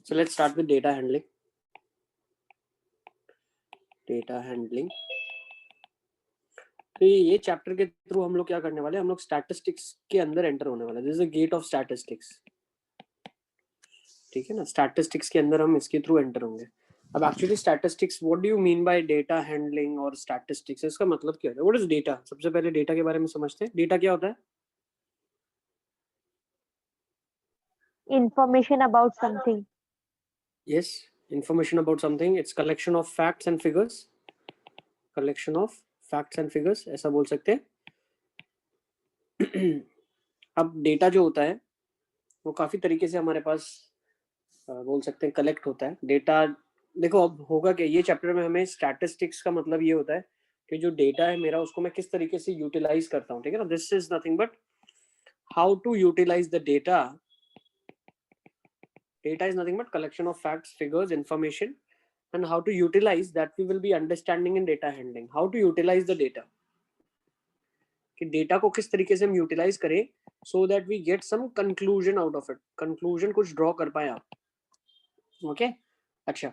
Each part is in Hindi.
So let's start with data handling. Data handling. तो ये चैप्टर के थ्रू हम लोग क्या करने वाले हैं, हम लोग स्टैटिस्टिक्स के अंदर एंटर होने वाले हैं. This is the gate of statistics. ठीक है ना, स्टैटिस्टिक्स के अंदर हम इसके थ्रू एंटर होंगे. अब actually statistics, what do you mean by data handling और स्टैटिस्टिक्स, इसका मतलब क्या है? What is data? सबसे पहले डेटा के बारे में समझते हैं. डेटा क्या होता है? Information about something. Yes, information about something. It's collection of facts and figures. Collection of facts and figures, ऐसा बोल सकते हैं. अब डेटा जो होता है वो काफी तरीके से हमारे पास बोल सकते हैं कलेक्ट होता है. डेटा देखो, अब होगा क्या, ये चैप्टर में हमें स्टैटिस्टिक्स का मतलब ये होता है कि जो डेटा है मेरा उसको मैं किस तरीके से यूटिलाइज करता हूँ. ठीक है ना, this is nothing but how to utilise the data. Data is nothing but collection of facts, figures, information, and how to utilize that we will be understanding in data handling. How to utilize the data. कि डेटा को किस तरीके से हम यूटिलाइज करें so that we get some conclusion out of it. Conclusion कुछ ड्रॉ कर पाए आप. ओके अच्छा,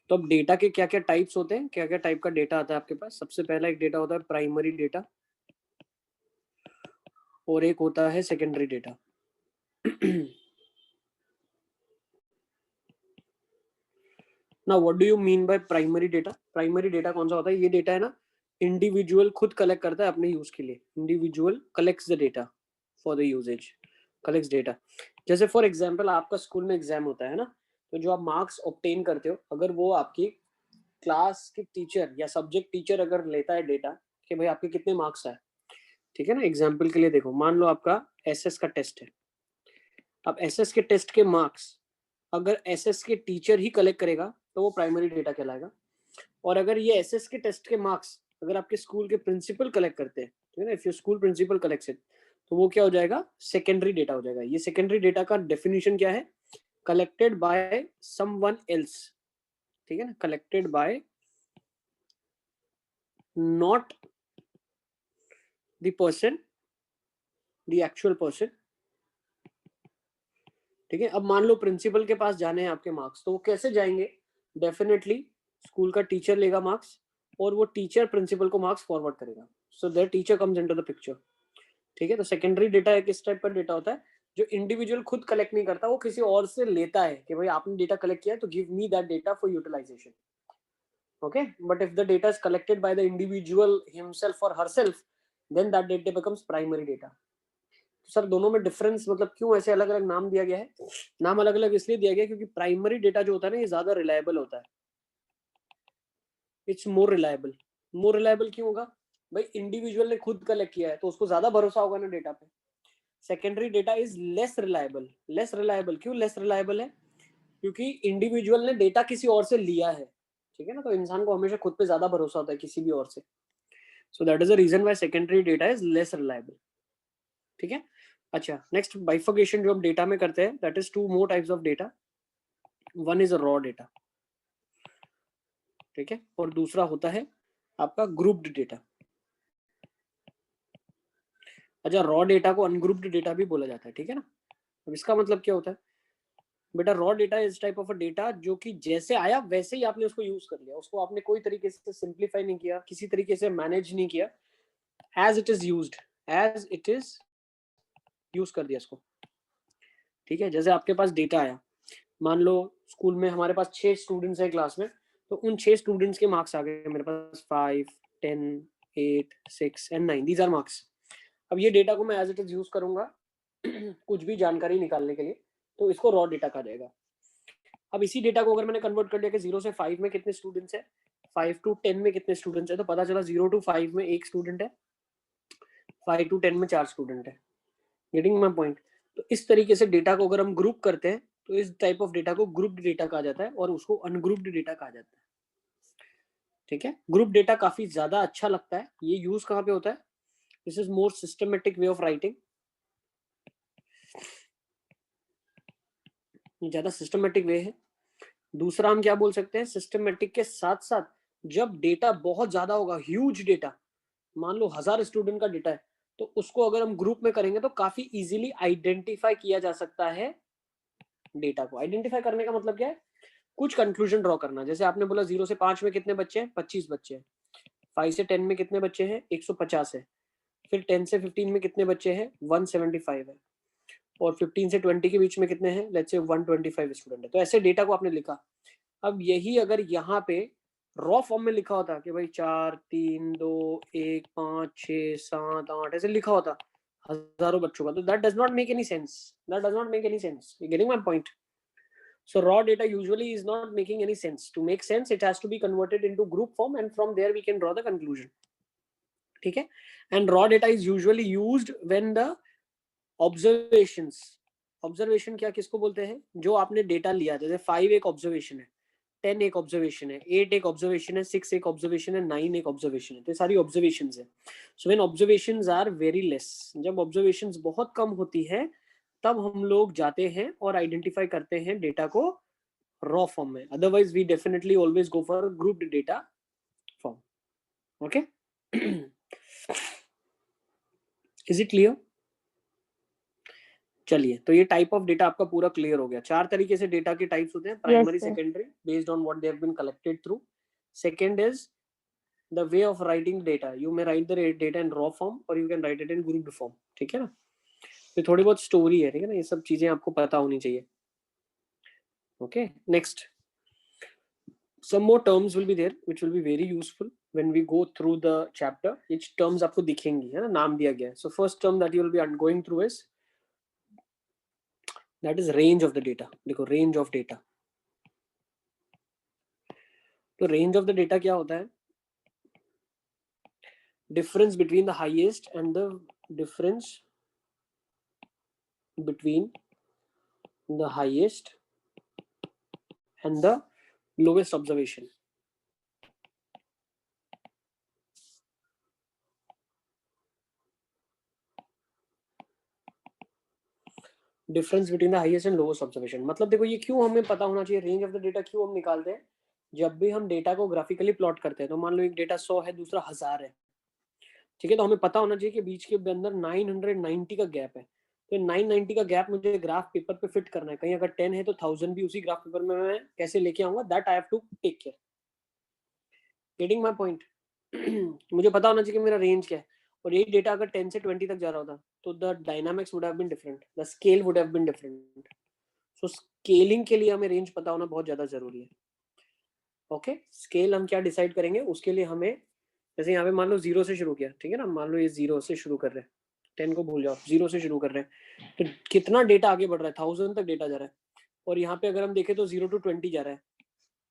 तो अब डेटा के क्या क्या टाइप्स होते हैं, क्या क्या टाइप का डेटा आता है आपके पास. सबसे पहला एक डेटा होता है प्राइमरी डेटा और एक होता है secondary data. Now what do you mean by primary data? Primary data कौन सा होता है? ये डेटा है ना, इंडिविजुअल खुद कलेक्ट करता है अपने यूज के लिए. Individual collects the data for the usages, collects data. जैसे फॉर एग्जांपल आपका स्कूल में एग्जाम होता है ना, तो जो आप मार्क्स ऑब्टेन करते हो, अगर वो आपकी क्लास के टीचर या सब्जेक्ट टीचर अगर लेता है डेटा कि भाई आपके कितने मार्क्स आए, ठीक है ना. एग्जाम्पल के लिए देखो, मान लो आपका एसएस का टेस्ट है. अब एसएस के टेस्ट के मार्क्स अगर एसएस के टीचर ही कलेक्ट करेगा तो वो प्राइमरी डेटा कहलाएगा. और अगर ये एसएस के टेस्ट के मार्क्स अगर आपके स्कूल के प्रिंसिपल कलेक्ट करते हैं, ठीक है ना, if your school principal collects it, तो वो क्या हो जाएगा? सेकेंडरी डेटा हो जाएगा. ये सेकेंडरी डेटा का डेफिनेशन क्या है? Collected by someone else. ठीक है ना, collected by not the person, the actual person. ठीक है, अब मान लो प्रिंसिपल के पास जाने हैं आपके मार्क्स, तो वो कैसे जाएंगे? डेफिनेटली स्कूल का टीचर लेगा मार्क्स और वो टीचर प्रिंसिपल को मार्क्स फॉरवर्ड करेगा. So that teacher comes into the picture. ठीक है, तो सेकेंडरी डेटा एक इस टाइप का डेटा होता है जो इंडिविजुअल खुद कलेक्ट नहीं करता, वो किसी और से लेता है कि भाई आपने डेटा कलेक्ट किया है तो give me that data for utilization. Okay, but if the data is collected by the individual himself और herself, then that data becomes primary data. Sir दोनों में डिफरेंस मतलब क्यों ऐसे अलग अलग नाम दिया गया है? नाम अलग अलग इसलिए दिया गया क्योंकि प्राइमरी डेटा जो होता है ना, ये ज्यादा रिलायबल होता है. It's more reliable. More reliable क्यों होगा भाई? इंडिविजुअल ने खुद कलेक्ट किया है तो उसको ज्यादा भरोसा होगा ना डेटा पे. Secondary data is less reliable. Less reliable क्यों लेस रिलायबल है? क्योंकि इंडिविजुअल ने डेटा किसी और से लिया है. ठीक है ना, तो इंसान को हमेशा खुद पे ज्यादा भरोसा होता है किसी भी और से. So that is the reason why secondary data is less reliable. ठीक है, अच्छा नेक्स्ट बाइफर्केशन जो हम डेटा में करते हैं, that is two more types of data. One is raw data, ठीक है, और दूसरा होता है आपका ग्रुप्ड डेटा. अच्छा, रॉ डेटा को अनग्रुप्ड डेटा भी बोला जाता है. ठीक है ना, अब इसका मतलब क्या होता है बेटा? Raw data is type of a data जो कि जैसे आया वैसे ही आपने उसको यूज कर लिया, उसको आपने कोई तरीके से सिंप्लीफाई नहीं किया, किसी तरीके से मैनेज नहीं किया, as it is used, as it is use कर दिया इसको. ठीक है, जैसे आपके पास डेटा आया, मान लो स्कूल में हमारे पास 6 स्टूडेंट्स हैं क्लास में, तो उन 6 स्टूडेंट्स के मार्क्स आ गए मेरे पास 5, 10, 8, 6 एंड 9. These are marks. अब ये डेटा को मैं एज इट इज यूज करूंगा कुछ भी जानकारी निकालने के लिए, तो इसको रॉ डेटा कहा जाएगा. अब इसी डेटा को अगर मैंने कन्वर्ट कर लिया कि 0 से 5 में कितने स्टूडेंट्स हैं, 5 to 10 में कितने स्टूडेंट्स हैं, तो पता चला 0 to 5 में 1 स्टूडेंट है, 5 to 10 में 4 स्टूडेंट है. Getting my point? तो इस तरीके से डेटा को अगर हम ग्रुप करते हैं तो इस टाइप ऑफ डेटा को ग्रुप्ड डेटा कहा जाता है और उसको अनग्रुप्ड डेटा कहा जाता है. ठीक है, ग्रुप डेटा काफी ज्यादा अच्छा लगता है. ये यूज कहाँ पे होता है? This is more systematic way of writing. ज्यादा सिस्टमेटिक वे है. दूसरा हम क्या बोल सकते हैं, सिस्टमेटिक के साथ साथ जब डेटा बहुत ज्यादा होगा, ह्यूज डेटा, मान लो 1000 स्टूडेंट का डेटा है, तो उसको अगर हम ग्रुप में करेंगे तो काफी इजीली आइडेंटिफाई किया जा सकता है डेटा को। आइडेंटिफाई करने का मतलब क्या है, कुछ कंक्लूजन ड्रॉ करना। जैसे आपने बोला 0 से 5 में कितने बच्चे हैं, 25 बच्चे हैं। 5 से 10 में कितने बच्चे हैं, 150 है। फिर 10 से 15 में कितने बच्चे हैं, 175 है। और 15 से 20 के बीच में कितने हैं, लेट्स से 125 स्टूडेंट है। तो ऐसे डेटा को आपने लिखा। अब यही अगर यहाँ पे रॉ फॉर्म में लिखा होता कि भाई 4 3 2 1 5 6 7 8 ऐसे लिखा होता हजारों बच्चों का, तो that does not make any sense. That does not make any sense. You getting my point? So raw data usually is not making any sense. To make sense, it has to be converted into group form, and from there we can draw the conclusion. ठीक है? And raw data is usually used when the observations, observation क्या किसको बोलते हैं, जो आपने डेटा लिया, जैसे 5 एक ऑब्जर्वेशन है, 10 एक ऑब्जर्वेशन है, 8 एक ऑब्जर्वेशन है, 6 एक ऑब्जर्वेशन है, 9 एक ऑब्जर्वेशन है, तो सारी ऑब्जर्वेशंस है। So when observations are very less, जब ऑब्जर्वेशंस बहुत कम होती है तब हम लोग जाते हैं और आइडेंटिफाई करते हैं डेटा को रॉ फॉर्म में। Otherwise we definitely always go for grouped data form. Okay, is it clear? चलिए, तो ये टाइप ऑफ डेटा आपका पूरा क्लियर हो गया। 4 तरीके से डेटा के टाइप्स होते हैं, primary, secondary, based on what they have been collected through. Second is the way of writing data. You may write the data in raw form or you can write it in grouped form. ठीक है ना? ये थोड़ी बहुत स्टोरी है, ठीक है ना? ये सब चीजें आपको पता होनी चाहिए। Okay, next, some more terms will be there which will be very useful when we go through the chapter. Each terms आपको दिखेंगी, है ना? नाम दिया गया है। So first term that you will be going through is that is range of the data. देखो, range of data. तो range of the data क्या होता है? Difference between the highest and the difference between the highest and the lowest observation. Difference between the highest and lowest observation. मतलब देखो, ये क्यों हमें पता होना चाहिए, रेंज ऑफ द डेटा क्यों हम निकालते हैं? जब भी हम डेटा को ग्राफिकली प्लॉट करते हैं, तो मान लो एक डेटा 100 है, दूसरा 1000 है, ठीक है, तो हमें पता होना चाहिए कि बीच के अंदर 990 का गैप है। तो 990 का गैप मुझे ग्राफ पेपर पे फिट करना है। कहीं अगर 10 है तो 1000 भी उसी ग्राफ पेपर में मैं कैसे लेके आऊंगा, that I have to take care. Getting my point? मुझे पता होना चाहिए कि मेरा रेंज क्या है। और यही डेटा अगर 10 से 20 तक जा रहा होता तो the dynamics would have been different, the scale would have been different. So scaling के लिए हमें रेंज पता होना बहुत ज्यादा जरूरी है। ओके, स्केल हम क्या डिसाइड करेंगे उसके लिए हमें, जैसे यहाँ पे मान लो 0 से शुरू किया, ठीक है ना? मान लो ये 0 से शुरू कर रहे हैं, 10 को भूल जाओ, 0 से शुरू कर रहे हैं, तो कितना डेटा आगे बढ़ रहा है, 1000 तक डेटा जा रहा है। और यहाँ पे अगर हम देखें तो 0 to 20 जा रहा है,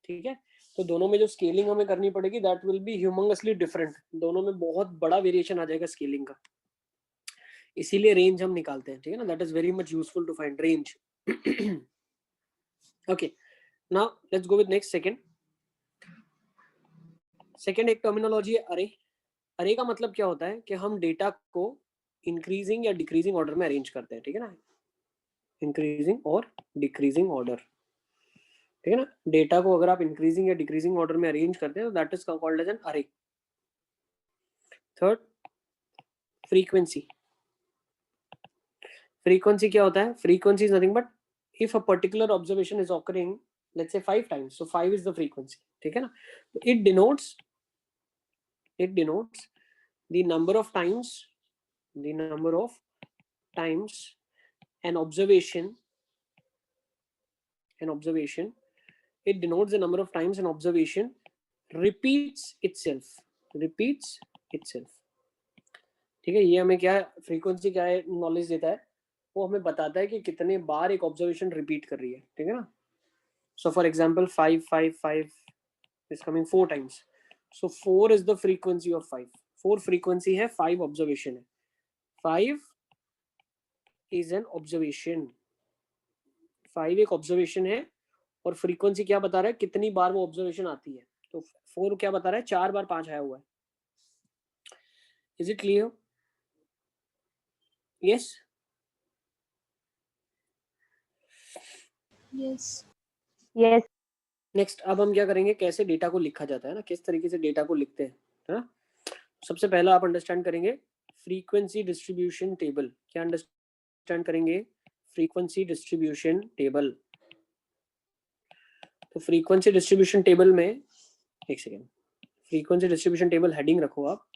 ठीक है? तो दोनों में जो स्केलिंग हमें करनी पड़ेगी, that will be humongously different. दोनों में बहुत बड़ा वेरिएशन आ जाएगा स्केलिंग का, इसीलिए रेंज हम निकालते हैं, ठीक है ना? That is very much useful to find range. Okay, now let's go with next. Second एक टर्मिनोलॉजी है अरे। अरे का मतलब क्या होता है कि हम डेटा को इंक्रीजिंग या डिक्रीजिंग ऑर्डर में अरेंज करते हैं, ठीक है ना? इंक्रीजिंग और डिक्रीजिंग ऑर्डर, ठीक है ना? डेटा को अगर आप इंक्रीजिंग या डिक्रीजिंग ऑर्डर में अरेंज करते हैं तो that is called as an array. Third, frequency. Frequency क्या होता है? Frequency is nothing but if a particular observation is occurring let's say 5 times, so 5 is the frequency, ठीक है ना? तो it denotes the number of times an observation it denotes the number of times an observation repeats itself, ठीक है? ये हमें क्या फ्रीक्वेंसी क्या है नॉलेज देता है, वो हमें बताता है कि कितने बार एक ऑब्जर्वेशन रिपीट कर रही है, ठीक है ना? So for example 5 is coming 4 times, so 4 is the frequency of 5. 4 frequency है, 5 observation है। 5 is an observation, 5 एक ऑब्जर्वेशन है और फ्रीक्वेंसी क्या बता रहा है, कितनी बार वो ऑब्जर्वेशन आती है। तो 4 क्या बता रहा है, 4 बार 5 आया हुआ है। Is it clear? Yes, yes. Next अब हम क्या करेंगे, कैसे डेटा को लिखा जाता है ना, किस तरीके से डेटा को लिखते हैं, है ना? सबसे पहला आप अंडरस्टैंड करेंगे फ्रीक्वेंसी डिस्ट्रीब्यूशन टेबल। क्या अंडरस्टैंड करेंगे? Frequency distribution table. तो फ्रीक्वेंसी डिस्ट्रीब्यूशन टेबल में, एक second, frequency distribution table heading रखो आप।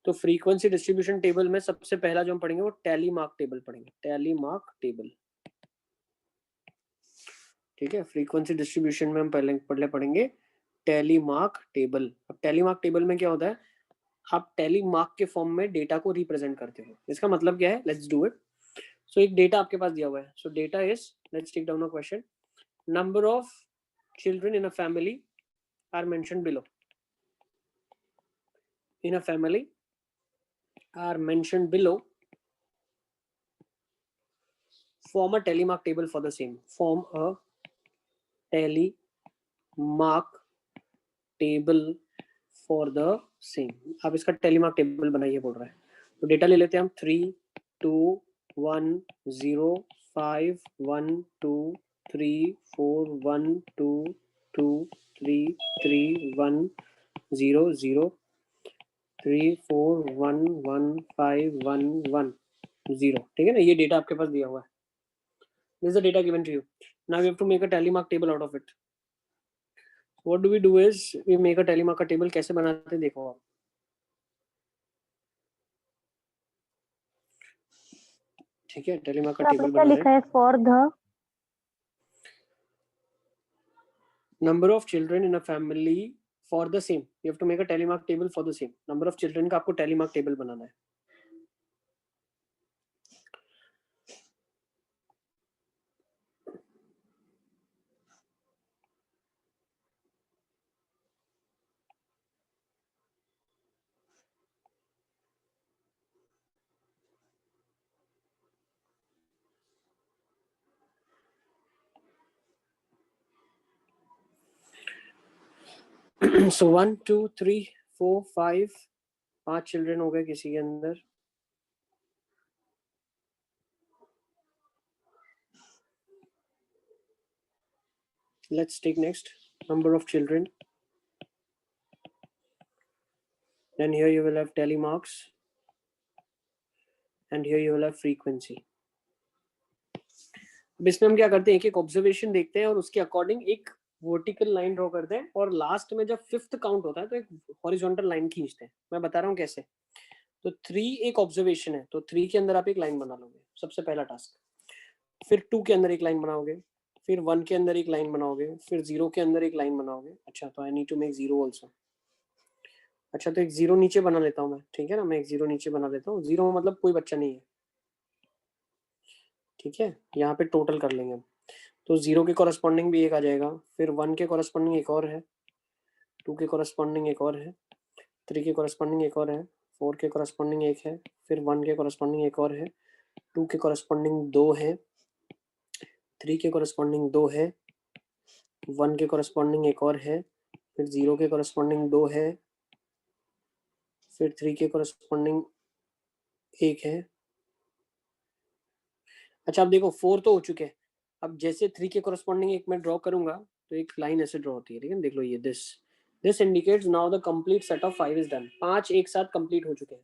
तो फ्रीक्वेंसी डिस्ट्रीब्यूशन टेबल में सबसे पहला जो हम पढ़ेंगे वो टैली मार्क टेबल पढ़ेंगे, टैली मार्क टेबल। ठीक है, फ्रीक्वेंसी डिस्ट्रीब्यूशन में हम पहले पढ़ेंगे टैली मार्क टेबल। अब टैली मार्क टेबल में क्या होता है, आप टैली मार्क के फॉर्म में डेटा को रिप्रेजेंट करते हो। इसका मतलब क्या है, लेट्स डू इट। सो एक डेटा आपके पास दिया हुआ है, so data is, let's take down a question, number of children in a family are mentioned below. In a family are mentioned below. Form a tally mark table for the same. Form a tally mark table for the same. अब इसका tally mark table बनाइए बोल रहा है। तो डेटा ले लेते हैं हम 3 2 1 0 5 1 2 3 4 1 2 2 3 3 1 0 0 3 4 1 1 5 1 1 0। ठीक है ना, ये डेटा आपके पास दिया हुआ है। This is the data given to you. Now we have to make a tally mark table out of it. What do we do is we make a tally mark table. कैसे बनाते हैं देखो आप। ठीक है, tally mark table बना लिखा है for the number of children in a family for the same. You have to make a tally mark table for the same. Number of children का आपको tally mark table बनाना है। So 1 2 3 4 5 5 चिल्ड्रन हो गए किसी के अंदर। Let's take next number of children. Then here you will have tally marks, and here you will have frequency. अब इसमें हम क्या करते हैं, एक एक ऑब्जर्वेशन देखते हैं और उसके अकॉर्डिंग एक वर्टिकल लाइन ड्रॉ करते हैं, और लास्ट में जब 5th काउंट होता है तो एक हॉरिजॉन्टल लाइन खींचते हैं। मैं बता रहा हूँ कैसे। तो 3 एक ऑब्जर्वेशन है, तो 3 के अंदर आप एक लाइन बना लोगे, सबसे पहला टास्क। फिर 2 के अंदर एक लाइन बनाओगे, फिर 1 के अंदर एक लाइन बनाओगे, फिर 0 के अंदर एक लाइन बनाओगे। अच्छा, तो I need to make 0 also. अच्छा, तो एक 0 नीचे बना लेता हूँ मैं। ठीक है ना, मैं एक 0 नीचे बना देता हूँ। 0 मतलब कोई बच्चा नहीं है। ठीक है, यहाँ पे टोटल कर लेंगे हम। तो 0 के कॉरस्पॉन्डिंग भी एक आ जाएगा, फिर 1 के कॉरस्पॉन्डिंग एक और है, 2 के कॉरस्पॉन्डिंग एक और है, 3 के कॉरस्पॉन्डिंग एक और है, 4 के कॉरस्पॉन्डिंग एक है, फिर 1 के कॉरस्पॉन्डिंग एक और है, 2 के कॉरस्पॉन्डिंग 2 है, 3 के कॉरस्पॉन्डिंग 2 है, 1 के कॉरस्पॉन्डिंग एक और है, फिर 0 के कॉरस्पॉन्डिंग 2 है, फिर 3 के कॉरस्पॉन्डिंग एक है। अच्छा, अब देखो 4 तो हो चुके हैं। अब जैसे 3 के कॉरस्पॉन्डिंग एक मैं ड्रॉ करूंगा तो एक लाइन ऐसे ड्रॉ होती है। ठीक है, देख लो ये this indicates now the complete set of 5 is done. 5 एक साथ कंप्लीट हो चुके हैं।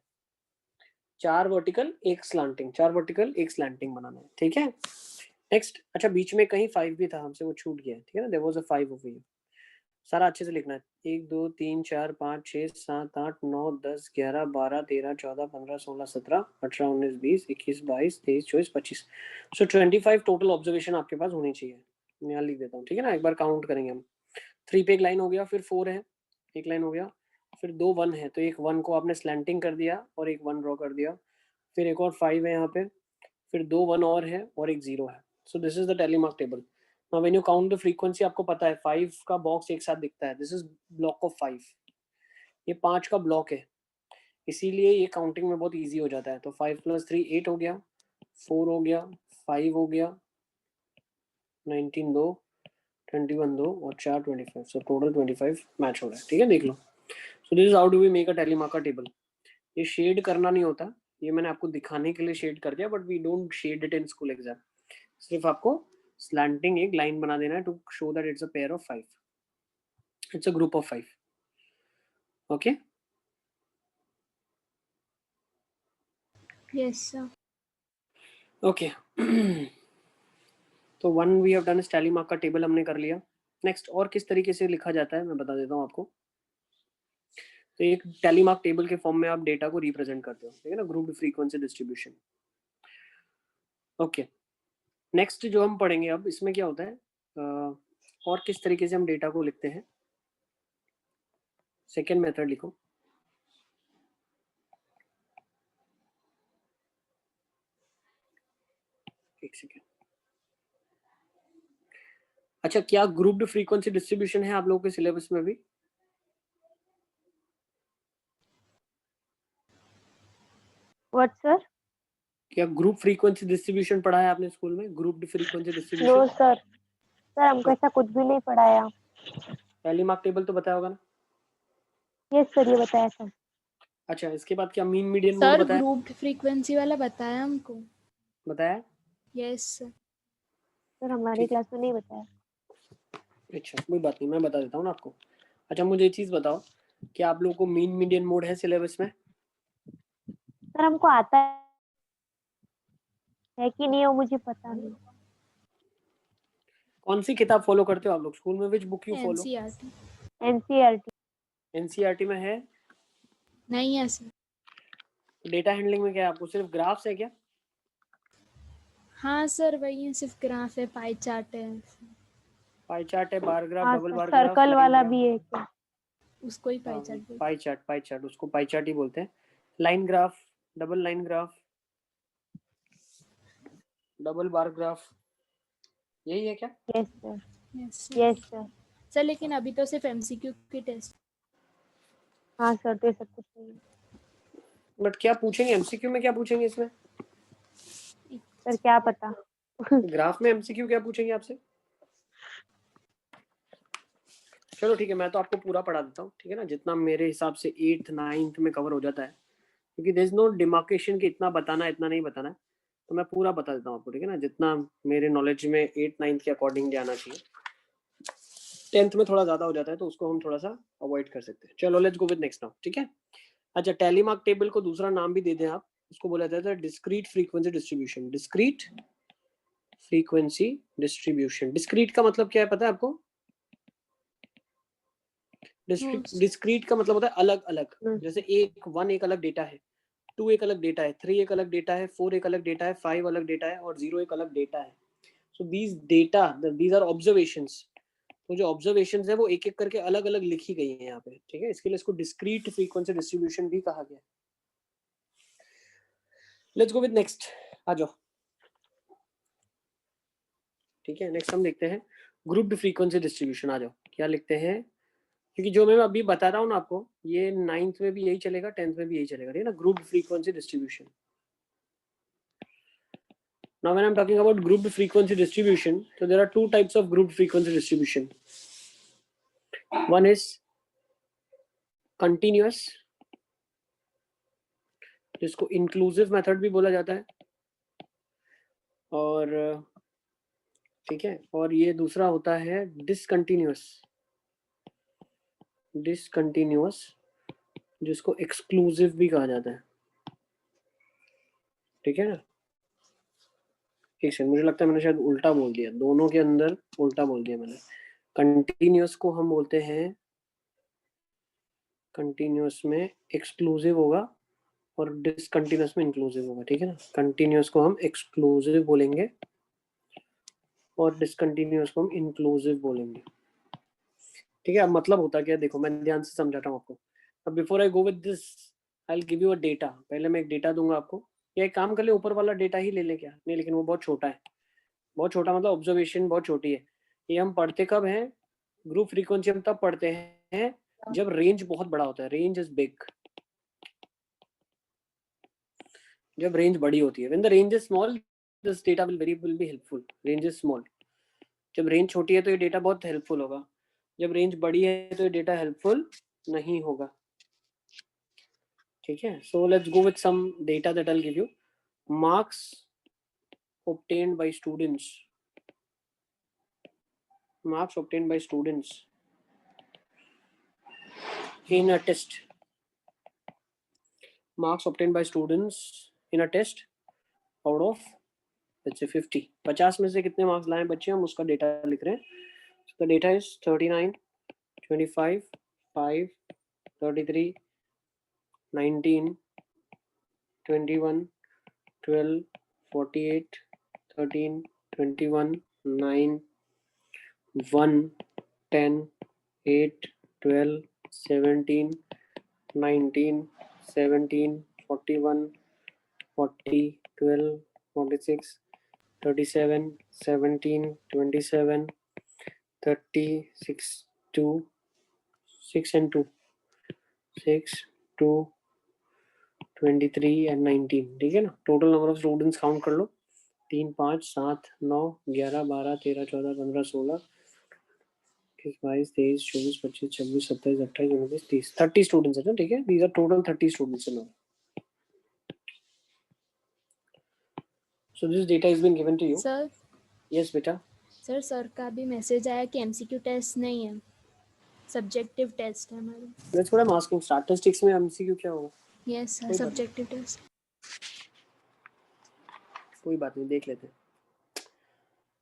4 वर्टिकल एक स्लैंटिंग, 4 वर्टिकल एक स्लैंटिंग बनाना है। ठीक है, नेक्स्ट। अच्छा, बीच में कहीं 5 भी था, हमसे वो छूट गया है। ठीक है ना, there was a 5 over here. सारा अच्छे से लिखना है। 1 2 3 4 5 6 7 8 9 10 11 12 13 14 15 16 17 18 19 20 21 22 23 24 25। सो 25 टोटल ऑब्जर्वेशन आपके पास होनी चाहिए। मैं यहाँ लिख देता हूँ। ठीक है ना, एक बार काउंट करेंगे हम। 3 पे एक लाइन हो गया, फिर 4 है, एक लाइन हो गया, फिर 2 1 है, तो एक 1 को आपने स्लैंटिंग कर दिया और एक 1 ड्रॉ कर दिया, फिर एक और 5 है यहाँ पे, फिर 2 1 और है और एक 0 है। सो this is the tally mark table. Now when you count the frequency, आपको पता है 5 का बॉक्स एक साथ दिखता है। This is block of 5। ये 5 का ब्लॉक है, इसीलिए ये काउंटिंग में बहुत इजी हो जाता है। तो 5 + 3 8 हो गया, 4 हो गया, 5 हो गया, 19 2, 21 2 और 4 25। सो टोटल 25 मैच हो रहा है। ठीक है, देख लो। So this is how do we make a tally mark table. ये शेड करना नहीं होता, ये मैंने आपको दिखाने के लिए शेड कर दिया, but we don't shade it in school exam. सिर्फ आपको स्लैंटिंग एक लाइन बना देना है to show that it's a pair of 5, it's a group of 5। Okay, Yes, sir. Okay. तो 1 we have done, tally mark का टेबल हमने कर लिया। नेक्स्ट, और किस तरीके से लिखा जाता है मैं बता देता हूँ आपको। तो एक टैली मार्क टेबल के फॉर्म में आप डेटा को रिप्रेजेंट करते हो, ठीक है ना, grouped frequency distribution. Okay, next जो हम पढ़ेंगे अब, इसमें क्या होता है और किस तरीके से हम डेटा को लिखते हैं। सेकेंड मेथड लिखो। एक सेकेंड। अच्छा, क्या ग्रुप्ड फ्रीक्वेंसी डिस्ट्रीब्यूशन है आप लोगों के सिलेबस में भी? What sir? क्या ग्रुप फ्रीक्वेंसी डिस्ट्रीब्यूशन पढ़ा है आपने स्कूल में? Grouped frequency no distribution? Sir, sir हमको ऐसा कुछ भी नहीं पढ़ाया। टैली मार्क टेबल तो बताया होगा ना? यस सर, ये बताया था। अच्छा, इसके बाद क्या मीन मीडियन मोड सर बताया? ग्रुप्ड फ्रीक्वेंसी वाला बताया हमको। बताया? Yes sir. सर हमारी ठीक है, क्लास में नहीं बताया। अच्छा कोई बात नहीं, मैं बता देता हूँ ना आपको। अच्छा, मुझे एक चीज बताओ, क्या आप लोगों को मीन मीडियन मोड है सिलेबस में? सर हमको आता है कि नहीं वो मुझे पता नहीं। कौन सी किताब फॉलो करते हो आप लोग स्कूल में? Which book you follow? NCERT NCERT. NCERT में है? नहीं है सर। डेटा हैंडलिंग में क्या है आपको? सिर्फ ग्राफ्स है क्या? हाँ सर वही है, सिर्फ ग्राफ है, पाई चार्ट है, पाई चार्ट है, बार ग्राफ, हाँ double sir, bar graph, circle line वाला ग्राफ। भी है क्या? उसको ही पाई चार्ट बोलते पाई चार्ट, पाई चार्ट, उसको पाई चार्ट ही बोलते हैं। Line graph, double line graph, double bar graph, यही है क्या? यस सर, हैं। Yes sir. Yes sir. Sir लेकिन अभी तो सिर्फ एमसीक्यू की टेस्ट। हाँ सर, तो ये सब कुछ नहीं है। बट क्या पूछेंगे एमसीक्यू में? क्या पूछेंगे इसमें? सर क्या पता। ग्राफ में एमसीक्यू क्या पूछेंगे आपसे? चलो ठीक है, मैं तो आपको पूरा पढ़ा देता हूँ, ठीक है ना, जितना मेरे हिसाब से 8th 9th में कवर हो जाता है, क्योंकि देयर इज नो डिमार्केशन कि इतना बताना है इतना नहीं बताना है, तो मैं पूरा बता देता हूँ आपको, ठीक है ना, जितना मेरे नॉलेज में 8th 9th के अकॉर्डिंग जाना चाहिए। 10th में थोड़ा ज्यादा हो जाता है तो उसको हम थोड़ा सा अवॉइड कर सकते हैं। चलो let's go with next now, ठीक है। अच्छा, टैली मार्क टेबल को दूसरा नाम भी दे दें आप, उसको बोला जाता है discrete frequency distribution. Discrete frequency distribution. Discrete का मतलब क्या है पता है आपको? डिस्क्रीट का मतलब होता है अलग अलग। जैसे एक 1 एक अलग डेटा है, 2 एक अलग डेटा है, 3 एक अलग डेटा है, 4 एक अलग डेटा है, 5 अलग डेटा है और 0 एक अलग डेटा है। So these data, these are observations. तो जो ऑब्जर्वेशंस है वो एक एक करके अलग अलग लिखी गई है यहाँ पे, ठीक है, इसके लिए इसको डिस्क्रीट फ्रीक्वेंसी डिस्ट्रीब्यूशन भी कहा गया है। लेट्स गो विद नेक्स्ट, आ जाओ, ठीक है। नेक्स्ट हम देखते हैं ग्रुप्ड फ्रीक्वेंसी डिस्ट्रीब्यूशन। आ जाओ, क्या लिखते हैं, क्योंकि जो मैं अभी बता रहा हूँ ना आपको, ये 9th में भी यही चलेगा, 10th में भी यही चलेगा, ठीक है ना, grouped frequency distribution. Now when I'm talking about grouped frequency distribution, so there are two types of grouped frequency distribution. One is continuous, जिसको इंक्लूसिव मेथड भी बोला जाता है, और ठीक है, और ये दूसरा होता है डिसकंटिन्यूअस। डिसकंटिन्यूअस, जिसको एक्सक्लूसिव भी कहा जाता है, ठीक है ना। एक सेकंड, मुझे लगता है मैंने शायद उल्टा बोल दिया, दोनों के अंदर उल्टा बोल दिया मैंने। कंटिन्यूअस को हम बोलते हैं, कंटिन्यूअस में एक्सक्लूसिव होगा और डिसकंटिन्यूअस में इंक्लूसिव होगा, ठीक है ना। कंटिन्यूअस को हम एक्सक्लूसिव बोलेंगे और डिसकंटिन्यूअस को हम इंक्लूसिव बोलेंगे, ठीक है। अब मतलब होता क्या है, देखो मैं ध्यान से समझाता हूँ आपको। अब before I go with this, I will give you a data. पहले मैं एक डेटा दूंगा आपको, या एक काम कर ले, ऊपर वाला डेटा ही ले लें क्या? नहीं, लेकिन वो बहुत छोटा है, बहुत छोटा मतलब ऑब्जर्वेशन बहुत छोटी है। ये हम पढ़ते कब हैं? ग्रुप फ्रीक्वेंसी हम तब पढ़ते हैं जब रेंज बहुत बड़ा होता है, रेंज इज बिग। जब रेंज बड़ी होती है, when the range is small this data will be helpful. Range is small, जब रेंज छोटी है तो ये डेटा बहुत हेल्पफुल होगा, जब रेंज बड़ी है तो ये डेटा हेल्पफुल नहीं होगा, ठीक है। So let's go with some data that I will give you. Marks obtained by students, marks obtained by students in a test, marks obtained by students in a test out of let's say 50 में से कितने मार्क्स लाए बच्चे, हम उसका डेटा लिख रहे हैं। So the data is 39, 25, 5, 33, 19, 21, 12, 48, 13, 21, 9, 1, 10, 8, 12, 17, 19, 17, 41, 40, 12, 46, 37, 17, 27, 30, 6, 2, 6 and 2, 6, 2, 23 and 19. ठीक है ना. Total number of students count कर लो. 3, 5, 7, 9, 11, 12, 13, 14, 15, 16, 22, 23, 24, 25, 26, 27, 28, 29, 30. 30 स्टूडेंट्स है ना. ठीक है. These are total 30 students in all. So this data has been given to you. Sir Yes बेटा. सर का भी मैसेज आया कि एमसीक्यू टेस्ट नहीं है, सब्जेक्टिव टेस्ट है हमारा. That's what I'm asking. Statistics में MCQ क्या होगा? यस सर, कोई बात सब्जेक्टिव टेस्ट. कोई बात नहीं, देख लेते हैं.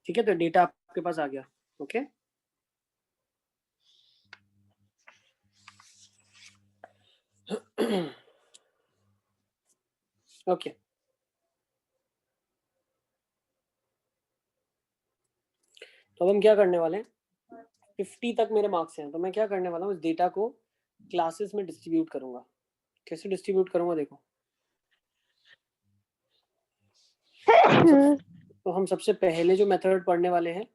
ठीक है. तो डेटा आपके पास आ गया. ओके. ओके. तो अब हम क्या करने वाले हैं. 50 तक मेरे मार्क्स हैं, तो मैं क्या करने वाला हूँ, इस डेटा को क्लासेस में डिस्ट्रीब्यूट करूंगा. कैसे डिस्ट्रीब्यूट करूंगा देखो. तो हम सबसे पहले जो मेथड पढ़ने वाले हैं,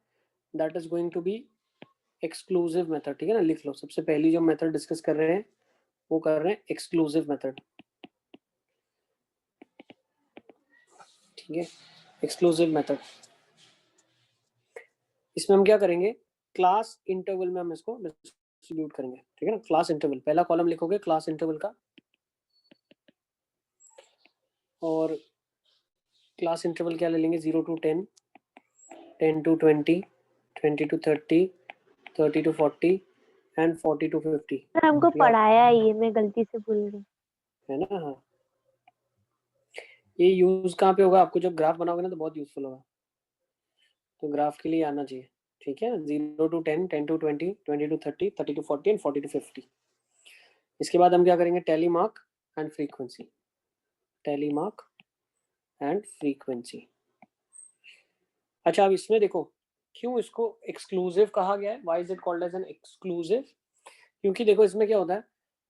that is going to be exclusive method. ठीक है ना. लिख लो. सबसे पहली जो मेथड डिस्कस कर रहे हैं वो कर रहे हैं एक्सक्लूसिव मेथड. ठीक है. Exclusive method. इसमें हम क्या करेंगे, क्लास इंटरवल में हम इसको डिस्ट्रीब्यूट करेंगे. ठीक है ना. क्लास इंटरवल, पहला कॉलम लिखोगे क्लास इंटरवल का, और क्लास इंटरवल क्या ले लेंगे, 0 to 10, 10 to 20, 20 to 30, 30 to 40 and 40 to 50. Sir हमको पढ़ाया ही है, मैं गलती से भूल गई. है ना. हाँ. ये यूज कहाँ पे होगा, आपको जब ग्राफ बनाओगे ना तो बहुत यूजफुल होगा. तो ग्राफ के लिए आना चाहिए. ठीक है. 0 to 10, 10 to 20, 20 to 30, 30 to 40 and 40 to 50. इसके बाद हम क्या करेंगे, tally mark and frequency. Tally mark and frequency. अच्छा, अब इसमें देखो क्यों इसको एक्सक्लूसिव कहा गया है. Why is it called as an exclusive. क्योंकि देखो इसमें क्या होता है,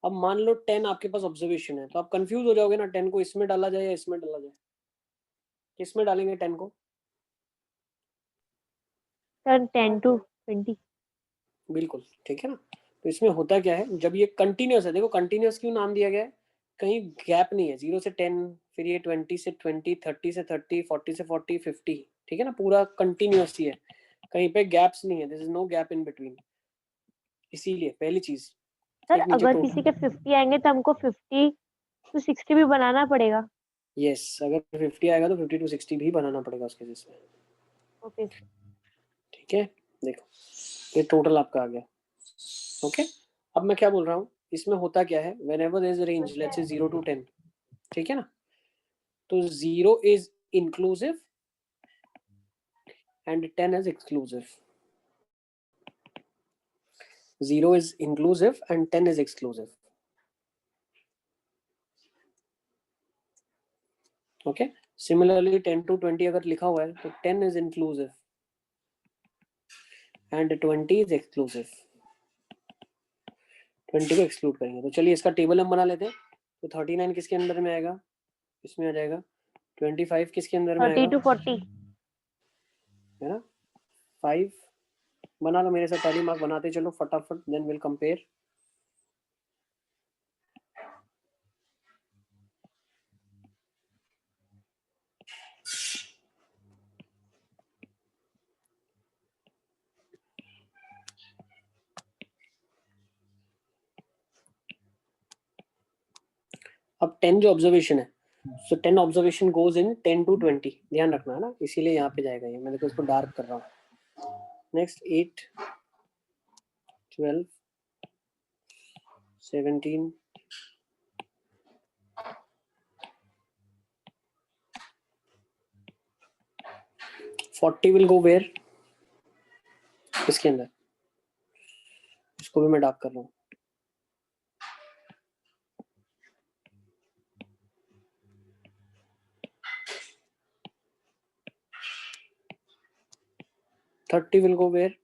अब मान लो 10 आपके पास ऑब्जर्वेशन है, तो आप कंफ्यूज हो जाओगे ना, 10 को इसमें डाला जाए या इसमें डाला जाए. किसमें डालेंगे 10 को. Sir 10 to 20. बिल्कुल. ठीक है ना. तो इसमें होता क्या है, जब ये कंटिन्यूस है, देखो कंटिन्यूस क्यों नाम दिया गया है, कहीं गैप नहीं है. 0 से 10, फिर ये 20 से 20, 30 से 30, 40 से 40, 50. ठीक है ना. पूरा कंटिन्यूस ही है, कहीं पे गैप्स नहीं है. This is no gap in between. इसीलिए पहली चीज. सर अगर किसी के 50 आएंगे तो हमको 50 to 60 भी बनाना पड़ेगा. यस. अगर 50 आएगा तो 50 to 60 भी बनाना पड़ेगा उसके केस में. ओके. ठीक है. देखो ये टोटल आपका आ गया. ओके. अब मैं क्या बोल रहा हूँ, इसमें होता क्या है, whenever there is a range, let's say 0 to 10. ठीक है ना. तो 0 is inclusive and 10 is exclusive. 0 is inclusive and 10 is exclusive. Okay. Similarly 10 to 20 अगर लिखा हुआ है तो 10 is inclusive and 20 is exclusive. 20 को एक्सक्लूड करेंगे. तो चलिए इसका टेबल हम बना लेते हैं. तो 39 किसके अंदर में आएगा, इसमें आ जाएगा. 25 किसके अंदर में आएगा, 30 to 40. है ना. 5 बना लो मेरे साथ. टैली मार्क बनाते चलो फटाफट, देन विल कंपेयर. अब 10 जो ऑब्जर्वेशन है, सो 10 ऑब्जर्वेशन गोज इन 10 to 20. ध्यान रखना है ना, इसीलिए यहाँ पे जाएगा ये. मैं देखो इसको डार्क कर रहा हूँ. नेक्स्ट 8, 12, 17, 40 विल गो वेयर, इसके अंदर. इसको भी मैं डार्क कर रहा हूँ। थर्टी विल गो वेयर,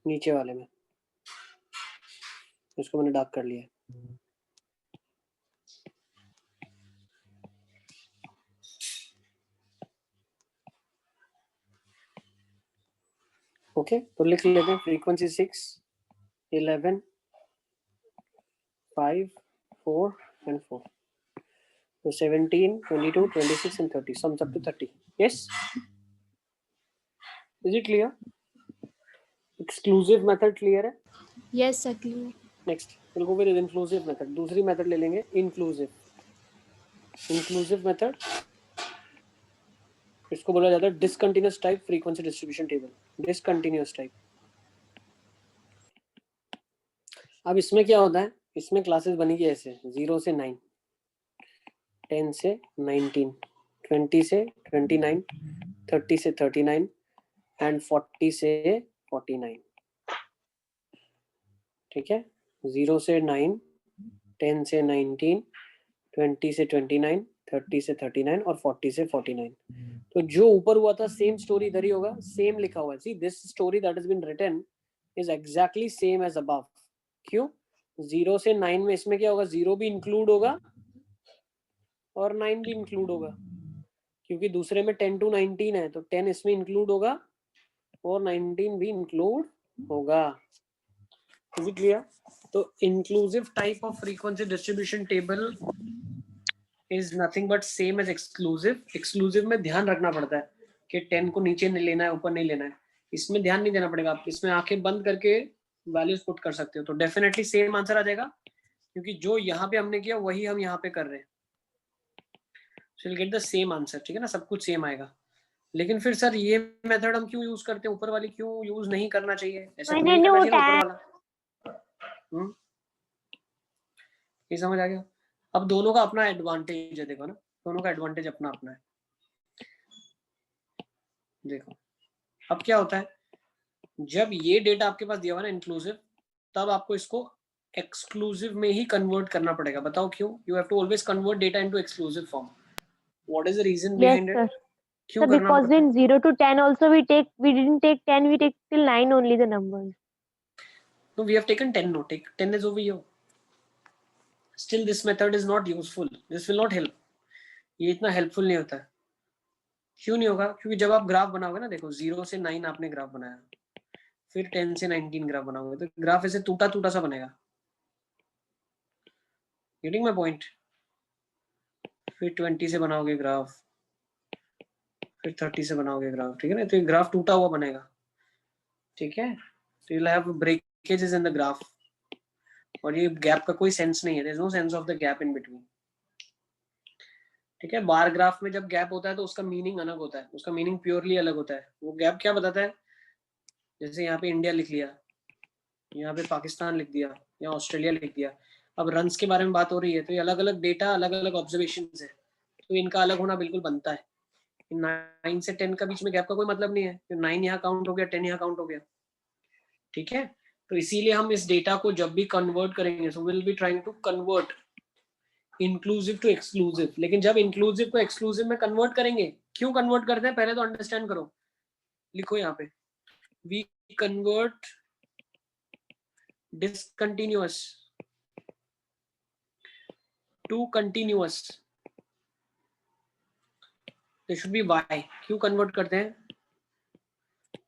नीचे वाले में, इसको मैंने डार्क कर लिया है। ओके, तो लिख लेते हैं frequency 6, 11, 5, 4 and 4. So 17, 22, 26 and 30 sums up to 30. Yes? Is it clear? Exclusive method clear है? Yes sir, clear. Next, we'll go with inclusive method. दूसरी method ले लेंगे inclusive. Inclusive method, इसको बोला जाता है discontinuous type frequency distribution table. Discontinuous type. अब इसमें क्या होता है, इसमें क्लासेस बनेगी ऐसे 0 से 9, 10 से 19, 20 से 29, 30 से 39 एंड 40 से 49. ठीक है, 0 से 9, 10 से 19, 20 से 29, 30 से 39 और 40 से 49. तो जो ऊपर हुआ था सेम स्टोरी इधर ही होगा, सेम लिखा हुआ है. See this story that has been written is exactly same as above. क्यों? 0 से 9 में इसमें क्या होगा, 0 भी इंक्लूड होगा और 9 भी इंक्लूड होगा, क्योंकि दूसरे में 10 to 19 है, तो 10 इसमें इंक्लूड होगा और 19 भी इंक्लूड होगा. Is it clear? तो inclusive type of frequency distribution table is nothing but same as exclusive. Exclusive में ध्यान रखना पड़ता है कि 10 को नीचे नहीं लेना है, ऊपर नहीं लेना है. इसमें ध्यान नहीं देना पड़ेगा, आप इसमें आंखें बंद करके वैल्यूज पुट कर सकते हो, तो डेफिनेटली सेम आंसर आ जाएगा, क्योंकि जो यहाँ पे हमने किया वही हम यहाँ पे कर रहे हैं. So you'll get the same answer. ठीक है ना, सब कुछ सेम आएगा. लेकिन फिर सर ये मेथड हम क्यों यूज करते हैं, ऊपर वाली क्यों यूज नहीं करना चाहिए, ऐसा मैंने नहीं करना चाहिए नोट ऊपर वाला. ये समझ आ गया? अब दोनों का अपना एडवांटेज है, देखो ना, दोनों का एडवांटेज अपना अपना है. देखो अब क्या होता है, जब ये डेटा आपके पास दिया हुआ ना इंक्लूसिव, तब आपको इसको एक्सक्लूसिव में ही कन्वर्ट करना पड़ेगा. बताओ क्यों? You have to always convert data into exclusive form. What is the reason Yes, behind sir. It? क्यों Sir, करना because पड़ता है? in 0 to 10 also we didn't take 10, we take till 9 only the numbers. No, we have taken 10. No, take 10 is over here. Still this method is not useful. This will not help. ये इतना हेल्पफुल नहीं होता है. क्यों नहीं होगा? क्योंकि जब आप ग्राफ बनाओगे ना, देखो 0 से 9 आपने ग्राफ बनाया, फिर 10 से 19 ग्राफ बनाओगे, तो ग्राफ ऐसे टूटा टूटा सा बनेगा. Getting my point? फिर 20 से बनाओगे ग्राफ, फिर 30 से बनाओगे ग्राफ. ठीक है ना, तो ये ग्राफ टूटा हुआ बनेगा. ठीक है, तो you'll have breakages in the graph, और ये गैप का कोई सेंस नहीं है. there is no sense of the gap in between. ठीक है, बार ग्राफ में जब गैप होता है तो उसका मीनिंग अलग होता है, उसका मीनिंग प्योरली अलग होता है. वो गैप क्या बताता है, जैसे यहाँ पे इंडिया लिख लिया, यहाँ पे पाकिस्तान लिख दिया, या ऑस्ट्रेलिया लिख दिया. अब रन्स के बारे में बात हो रही है, तो ये अलग अलग डेटा, अलग अलग ऑब्जर्वेशन है, तो इनका अलग होना बिल्कुल बनता है. 9 से 10 का बीच में गैप का कोई मतलब नहीं है, 9 यहाँ काउंट हो गया, 10 यहाँ काउंट हो गया. ठीक है, तो इसीलिए हम इस डेटा को जब भी कन्वर्ट करेंगे, so will be trying to convert inclusive to exclusive. लेकिन जब इंक्लूसिव को एक्सक्लूसिव में कन्वर्ट करेंगे, क्यों कन्वर्ट करते हैं पहले तो अंडरस्टैंड करो. लिखो यहाँ पे, we convert discontinuous to continuous. There should be y. क्यों कन्वर्ट करते हैं?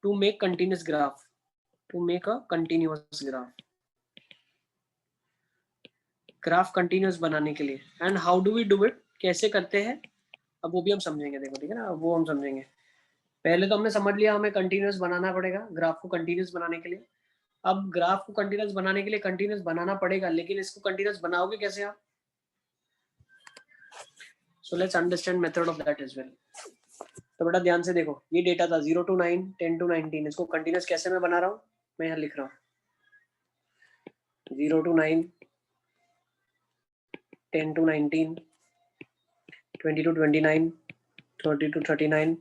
To make continuous graph, to make a continuous graph, graph continuous बनाने के लिए. And how do we do it, कैसे करते हैं, अब वो भी हम समझेंगे. देखो ठीक है ना, वो हम समझेंगे. पहले तो हमने समझ लिया हमें कंटिन्यूस बनाना पड़ेगा ग्राफ को कंटिन्यूस बनाने के लिए. अब ग्राफ को कंटिन्यूस बनाने के लिए कंटिन्यूस बनाना पड़ेगा, लेकिन इसको कंटिन्यूस बनाओगे कैसे आप? So let's understand method of that as well. तो बेटा ध्यान से देखो, ये डेटा था 0 to 9, 10 to 19. इसको कंटिन्यूस कैसे मैं बना रहा हूँ, मैं यहाँ लिख रहा हूँ 0 to 9, 10 to 19, 20 to 29, 30 to 39,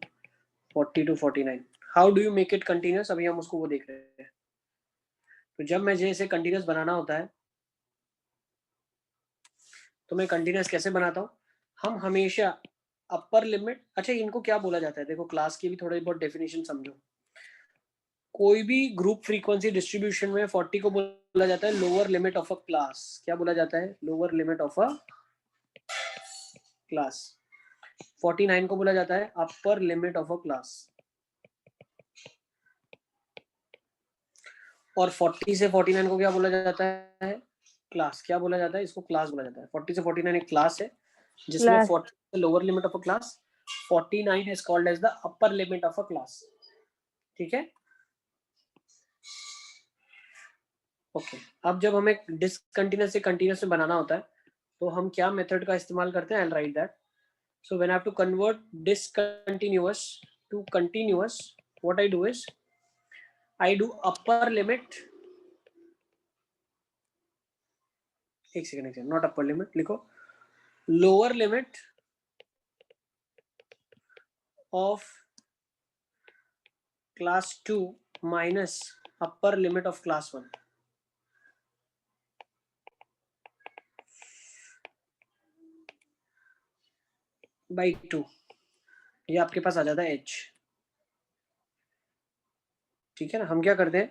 40 to 49. How do you make it continuous? अभी हम उसको वो देख रहे हैं. तो जब मुझे इसे कंटिन्यूस बनाना होता है तो मैं कंटिन्यूस कैसे बनाता हूँ, हम हमेशा अपर लिमिट, अच्छा इनको क्या बोला जाता है, देखो क्लास की भी थोड़ी बहुत डेफिनेशन समझो। कोई भी ग्रुप फ्रीक्वेंसी डिस्ट्रीब्यूशन में 40 को बोला जाता है lower limit of a class. क्या बोला जाता है? Lower limit of a class. 49 को बोला जाता है अपर लिमिट ऑफ अ क्लास। और 40 से 49 को क्या बोला जाता है? क्लास। क्या बोला जाता है? इसको क्लास बोला जाता है। 40 से 49 एक क्लास है जिसमें class 40 lower limit of a class, 49 is called as the upper limit of a class। ठीक है, ओके। अब जब हमें डिसकंटिन्यूस से कंटिन्यूस में बनाना होता है तो हम क्या मेथड का इस्तेमाल करते हैं? I will write that. So when I have to convert discontinuous to continuous, what I do is I do upper limit, एक सेकंड, नॉट अपर लिमिट, लिखो lower limit of class 2 minus upper limit of class 1 by 2। ये आपके पास आ जाता है h। ठीक है ना, हम क्या करते हैं,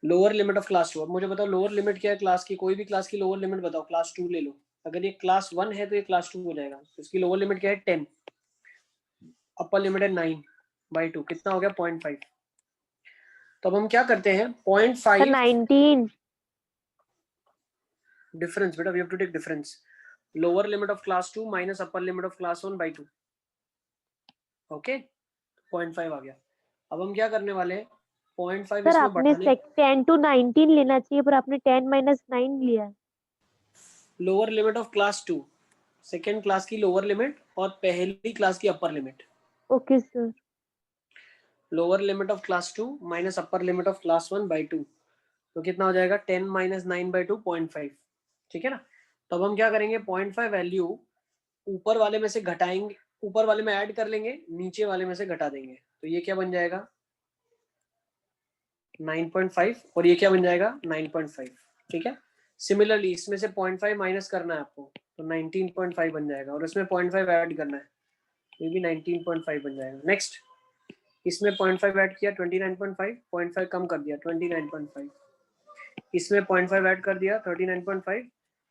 लोअर लिमिट ऑफ क्लास 2। अब मुझे बताओ लोअर लिमिट क्या है क्लास की, कोई भी क्लास की लोअर लिमिट बताओ। क्लास 2 ले लो, अगर ये क्लास 1 है तो ये क्लास 2 हो जाएगा। इसकी लोअर लिमिट क्या है? 10, अपर लिमिट है 9 by 2, कितना हो गया? 0.5। तो अब हम क्या करते हैं, 0.5 19 डिफरेंस, बेटा we have to take difference. Lower limit of class 2 minus upper limit of class 1 by 2। Okay, 0.5 आ गया। अब हम क्या करने वाले हैं, 0.5 सर इसमें आपने बढ़ाने, 10 to 19 लेना चाहिए पर आपने 10 minus 9 लिया है। Lower limit of class 2, second class की लोअर लिमिट और पहली क्लास की upper limit. Okay sir. Lower limit of class 2 minus upper limit of class 1 by 2, तो कितना हो जाएगा? 10 minus 9 by 2, 0.5। ठीक है ना, तब हम क्या करेंगे, 0.5 वैल्यू ऊपर वाले में से घटाएंगे, ऊपर वाले में ऐड कर लेंगे, नीचे वाले में से घटा देंगे, तो ये क्या बन जाएगा? 9.5। और ये क्या बन जाएगा? 9.5। ठीक है, सिमिलरली इसमें से 0.5 माइनस करना है आपको, तो 19.5 बन जाएगा, और इसमें 0.5 ऐड करना है, ये भी 19.5 बन जाएगा। नेक्स्ट, इसमें 0.5 ऐड किया 29.5, 0.5 कम कर दिया 29.5, इसमें 0.5 ऐड कर दिया 39.5,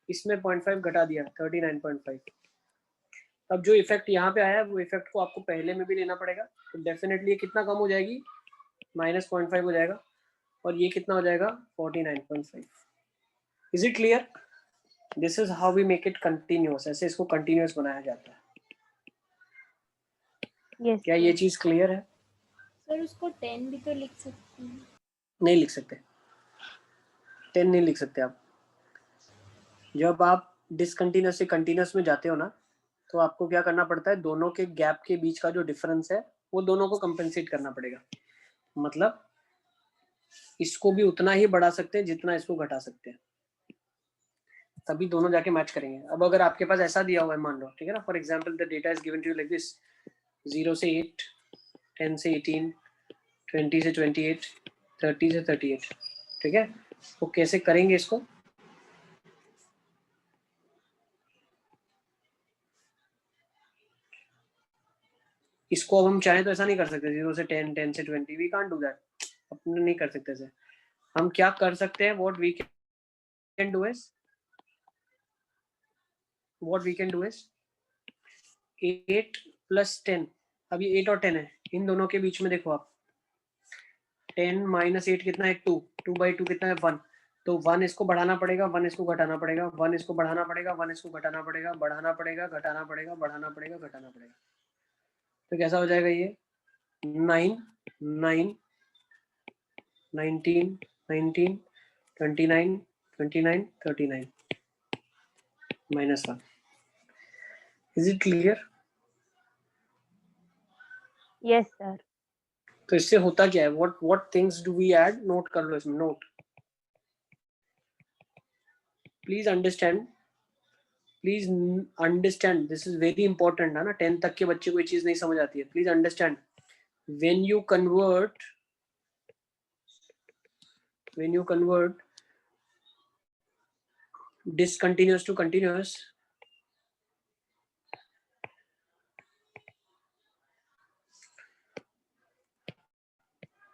इसमें 0.5 घटा दिया 39.5। अब जो इफेक्ट यहाँ पे आया है वो इफेक्ट को आपको पहले में भी लेना पड़ेगा, तो डेफिनेटली कितना कम हो जाएगी? -0.5 हो जाएगा, और ये कितना हो जाएगा? 49.5। Is it clear? This is how we make it continuous, ऐसे इसको कंटिन्यूअस बनाया जाता है। यस क्या ये चीज क्लियर है? सर उसको 10 भी तो लिख सकते हैं। नहीं लिख सकते, 10 नहीं लिख सकते आप। जब आप डिसकंटिन्यूअस से कंटिन्यूअस में जाते हो ना, तो आपको क्या करना पड़ता है, दोनों के गैप के बीच का जो डिफरेंस है वो दोनों को कंपेंसेट करना पड़ेगा। मतलब इसको भी उतना ही बढ़ा सकते हैं जितना इसको घटा सकते हैं, तभी दोनों जाके मैच करेंगे। अब अगर आपके पास ऐसा दिया हुआ है, मान लो, ठीक है ना, for example the data is given to you like this, 0 से 8, 10 से 18, 20 से 28, 30 से 38। ठीक है, तो कैसे करेंगे इसको? इसको अब हम चाहें तो ऐसा नहीं कर सकते, 0 से 10, 10 से 20, वी कांट डू दैट, अपने नहीं कर सकते ऐसे। हम क्या कर सकते हैं, what we can do is 8 + 10। अब ये 8 और 10 है, इन दोनों के बीच में देखो आप, 10 - 8 कितना है? 2, 2/2 कितना है? 1। तो 1 इसको बढ़ाना पड़ेगा, 1 इसको घटाना पड़ेगा, 1 इसको बढ़ाना पड़ेगा, 1 इसको घटाना पड़ेगा, बढ़ाना पड़ेगा, घटाना पड़ेगा, बढ़ाना पड़ेगा, घटाना पड़ेगा। तो कैसा हो जाएगा ये? 9, 9, 19, 19, 29, 29, 39 -1। Is it clear? Yes sir. तो इससे होता क्या है, what things do we add? Note कर लो इसमें, note please understand, please understand, this is very important है ना, 10 तक के बच्चे को ये चीज नहीं समझ आती है। Please understand, when you convert when you convert discontinuous to continuous,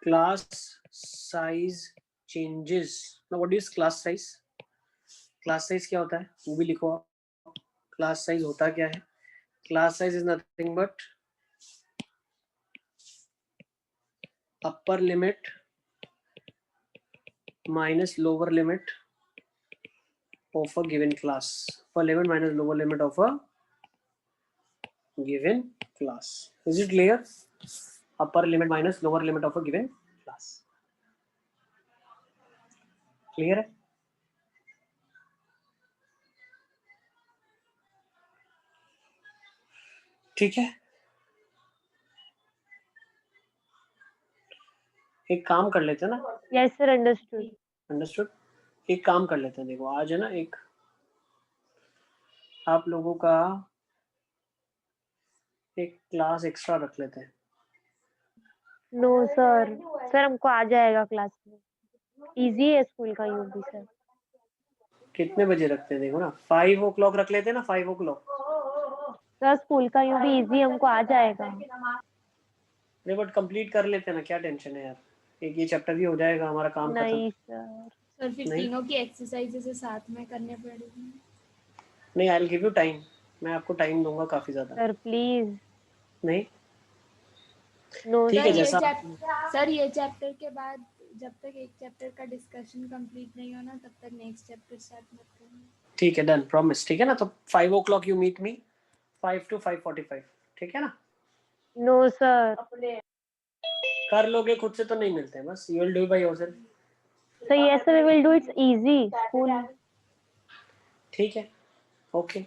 class size changes. Now what is class size? Class size क्या होता है वो भी लिखो आप. Class size होता क्या है? Class size is nothing but upper limit minus lower limit of a given class. Upper limit minus lower limit of a given class. Is it clear? Upper limit minus lower limit of a given class. Clear है? ठीक है. एक काम कर लेते हैं ना. Yes sir, understood. अंडरस्टूड. एक काम कर लेते हैं. देखो आज है ना एक आप लोगों का एक क्लास एक्स्ट्रा रख लेते हैं. नो सर, सर हमको आ जाएगा क्लास में. इजी है स्कूल का यूं भी सर. कितने बजे रखते हैं? देखो ना 5 o'clock रख लेते हैं ना. 5 o'clock. सर स्कूल का यूं भी इजी, हमको आ जाएगा. अरे बट कंप्लीट कर लेते हैं ना. क्या टेंशन है यार. एक ये चैप्टर भी हो जाएगा हमारा काम खत्म. नहीं सर. सर फिर नहीं? तीनों की एक्सरसाइजेस साथ में करने पड़ेगी. नहीं, आई विल गिव यू टाइम. मैं आपको टाइम दूंगा काफी ज्यादा. Sir please. नहीं नो ठीक सर है. ये जैसा सर ये चैप्टर के बाद जब तक एक चैप्टर का डिस्कशन कंप्लीट नहीं होना तब तक नेक्स्ट चैप्टर स्टार्ट मत करना. ठीक है. डन. प्रॉमिस. ठीक है ना. तो 5 o'clock you meet me. 5 to 5:45. ठीक है ना. No sir. कर लोगे खुद से तो नहीं मिलते हैं. बस you will do by yourself. Sir yes sir, we will do. It's easy school. ठीक है. ओके.